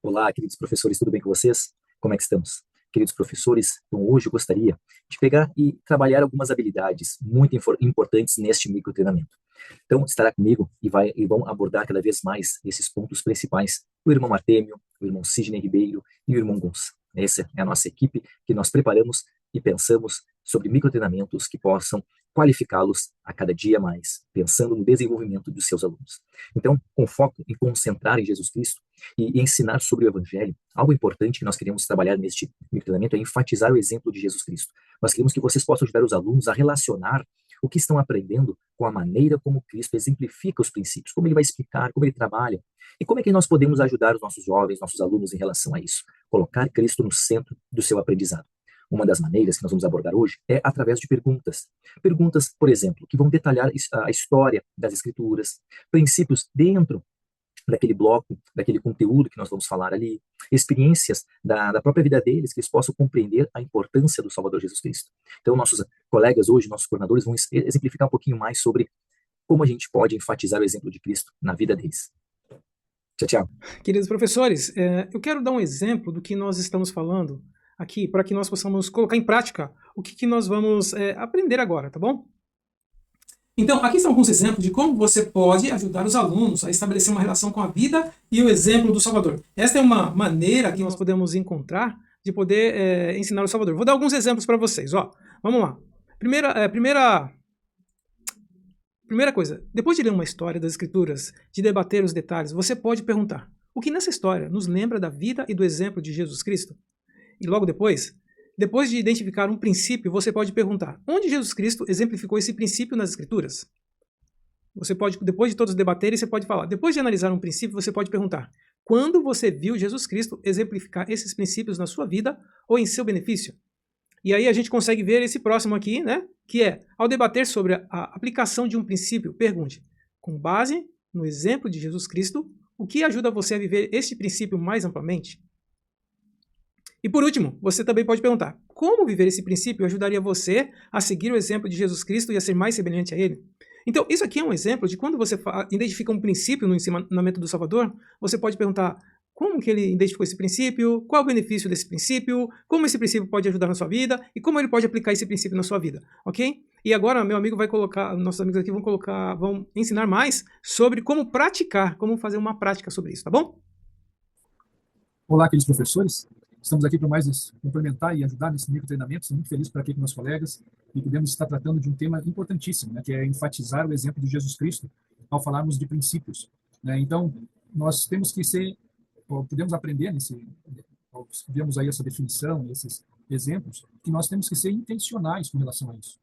Olá, queridos professores, tudo bem com vocês? Como é que estamos? Queridos professores, então hoje eu gostaria de pegar e trabalhar algumas habilidades muito importantes neste microtreinamento. Então, estará comigo e vão abordar cada vez mais esses pontos principais o irmão Artêmio, o irmão Sidney Ribeiro e o irmão Gonçalo. Essa é a nossa equipe que nós preparamos e pensamos sobre microtreinamentos que possam qualificá-los a cada dia mais, pensando no desenvolvimento dos seus alunos. Então, com foco em concentrar em Jesus Cristo e ensinar sobre o Evangelho, algo importante que nós queremos trabalhar neste microtreinamento é enfatizar o exemplo de Jesus Cristo. Nós queremos que vocês possam ajudar os alunos a relacionar o que estão aprendendo com a maneira como Cristo exemplifica os princípios, como ele vai explicar, como ele trabalha, e como é que nós podemos ajudar os nossos jovens, nossos alunos em relação a isso. Colocar Cristo no centro do seu aprendizado. Uma das maneiras que nós vamos abordar hoje é através de perguntas. Perguntas, por exemplo, que vão detalhar a história das Escrituras, princípios dentro daquele bloco, daquele conteúdo que nós vamos falar ali, experiências da própria vida deles, que eles possam compreender a importância do Salvador Jesus Cristo. Então, nossos colegas hoje, nossos coordenadores, vão exemplificar um pouquinho mais sobre como a gente pode enfatizar o exemplo de Cristo na vida deles. Tchau, tchau. Queridos professores, eu quero dar um exemplo do que nós estamos falando aqui, para que nós possamos colocar em prática o que nós vamos aprender agora, tá bom? Então, aqui estão alguns exemplos de como você pode ajudar os alunos a estabelecer uma relação com a vida e o exemplo do Salvador. Esta é uma maneira que nós podemos encontrar de poder ensinar o Salvador. Vou dar alguns exemplos para vocês. Ó, vamos lá. Primeira coisa, depois de ler uma história das Escrituras, de debater os detalhes, você pode perguntar: o que nessa história nos lembra da vida e do exemplo de Jesus Cristo? E logo depois de identificar um princípio, você pode perguntar: onde Jesus Cristo exemplificou esse princípio nas Escrituras? Você pode, depois de todos debaterem, você pode falar. Depois de analisar um princípio, você pode perguntar: quando você viu Jesus Cristo exemplificar esses princípios na sua vida ou em seu benefício? E aí a gente consegue ver esse próximo aqui, né? Que é, ao debater sobre a aplicação de um princípio, pergunte: com base no exemplo de Jesus Cristo, o que ajuda você a viver este princípio mais amplamente? E por último, você também pode perguntar: como viver esse princípio ajudaria você a seguir o exemplo de Jesus Cristo e a ser mais semelhante a ele? Então, isso aqui é um exemplo de quando você identifica um princípio no ensinamento do Salvador, você pode perguntar: como que ele identificou esse princípio? Qual é o benefício desse princípio? Como esse princípio pode ajudar na sua vida? E como ele pode aplicar esse princípio na sua vida? Ok? E agora, meu amigo vai colocar, nossos amigos aqui vão ensinar mais sobre como praticar, como fazer uma prática sobre isso, tá bom? Olá, queridos professores. Estamos aqui para mais complementar e ajudar nesse microtreinamento. Estou muito feliz por aqui com meus colegas e podemos estar tratando de um tema importantíssimo, né, que é enfatizar o exemplo de Jesus Cristo ao falarmos de princípios, né? Então, nós temos que podemos aprender vemos aí essa definição, esses exemplos, que nós temos que ser intencionais com relação a isso.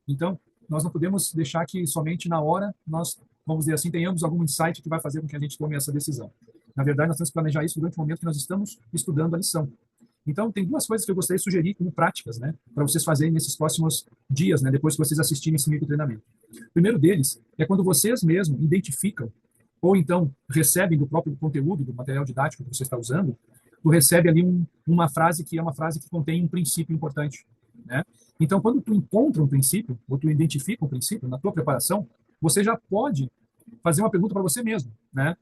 Então, nós não podemos deixar que somente na hora nós, vamos dizer assim, tenhamos algum insight que vai fazer com que a gente tome essa decisão. Na verdade, nós temos que planejar isso durante o momento que nós estamos estudando a lição. Então, tem duas coisas que eu gostaria de sugerir como práticas, né, para vocês fazerem nesses próximos dias, né, depois que vocês assistirem esse microtreinamento. O primeiro deles é quando vocês mesmos identificam ou então recebem do próprio conteúdo, do material didático que você está usando, tu recebe ali uma frase que é uma frase que contém um princípio importante, né? Então, quando tu encontra um princípio, ou tu identifica um princípio na tua preparação, você já pode fazer uma pergunta para você mesmo, né?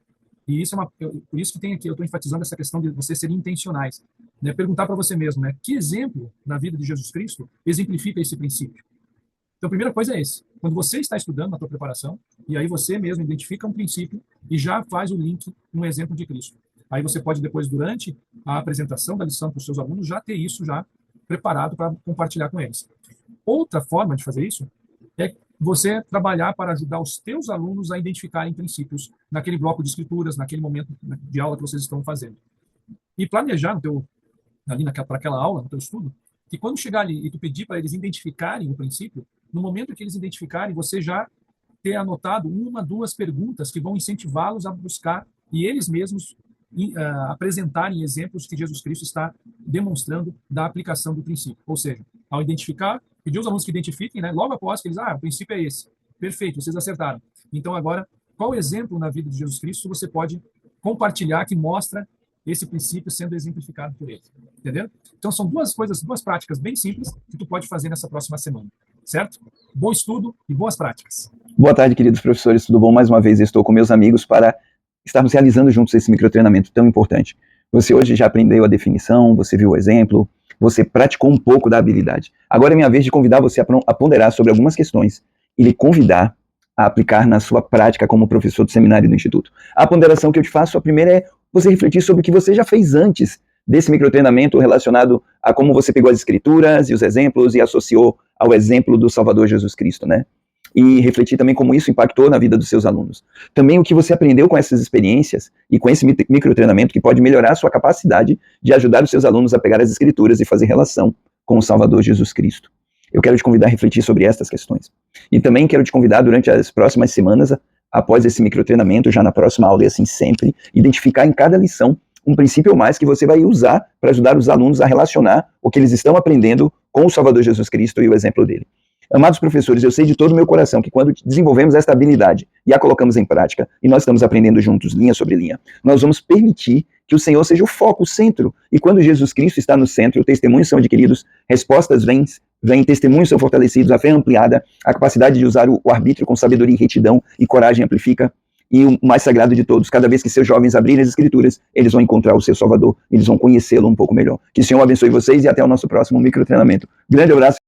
E isso por isso que tem aqui, eu estou enfatizando essa questão de vocês serem intencionais, né? Perguntar para você mesmo, né? Que exemplo na vida de Jesus Cristo exemplifica esse princípio? Então, a primeira coisa é esse. Quando você está estudando na tua preparação, e aí você mesmo identifica um princípio e já faz o link com um exemplo de Cristo. Aí você pode depois, durante a apresentação da lição para os seus alunos, já ter isso já preparado para compartilhar com eles. Outra forma de fazer isso é você trabalhar para ajudar os teus alunos a identificarem princípios naquele bloco de escrituras, naquele momento de aula que vocês estão fazendo. E planejar para aquela aula, no teu estudo, que quando chegar ali e tu pedir para eles identificarem o princípio, no momento que eles identificarem, você já ter anotado uma, duas perguntas que vão incentivá-los a buscar e eles mesmos apresentarem exemplos que Jesus Cristo está demonstrando da aplicação do princípio. Ou seja, ao identificar, pedir aos alunos que identifiquem, né, logo após que eles, o princípio é esse. Perfeito, vocês acertaram. Então agora, qual exemplo na vida de Jesus Cristo você pode compartilhar que mostra esse princípio sendo exemplificado por ele? Entendeu? Então são duas práticas bem simples que tu pode fazer nessa próxima semana, certo? Bom estudo e boas práticas. Boa tarde, queridos professores, tudo bom? Mais uma vez estou com meus amigos para estarmos realizando juntos esse microtreinamento tão importante. Você hoje já aprendeu a definição, você viu o exemplo, você praticou um pouco da habilidade. Agora é minha vez de convidar você a ponderar sobre algumas questões e lhe convidar a aplicar na sua prática como professor do seminário do Instituto. A ponderação que eu te faço, a primeira é você refletir sobre o que você já fez antes desse microtreinamento relacionado a como você pegou as escrituras e os exemplos e associou ao exemplo do Salvador Jesus Cristo, né? E refletir também como isso impactou na vida dos seus alunos. Também o que você aprendeu com essas experiências e com esse microtreinamento que pode melhorar a sua capacidade de ajudar os seus alunos a pegar as escrituras e fazer relação com o Salvador Jesus Cristo. Eu quero te convidar a refletir sobre estas questões. E também quero te convidar durante as próximas semanas, após esse microtreinamento, já na próxima aula e assim sempre, identificar em cada lição um princípio ou mais que você vai usar para ajudar os alunos a relacionar o que eles estão aprendendo com o Salvador Jesus Cristo e o exemplo dele. Amados professores, eu sei de todo o meu coração que quando desenvolvemos esta habilidade e a colocamos em prática, e nós estamos aprendendo juntos, linha sobre linha, nós vamos permitir que o Senhor seja o foco, o centro. E quando Jesus Cristo está no centro, testemunhos são adquiridos, respostas vêm, testemunhos são fortalecidos, a fé é ampliada, a capacidade de usar o arbítrio com sabedoria e retidão e coragem amplifica. E o mais sagrado de todos, cada vez que seus jovens abrirem as escrituras, eles vão encontrar o seu Salvador, eles vão conhecê-lo um pouco melhor. Que o Senhor abençoe vocês e até o nosso próximo microtreinamento. Grande abraço.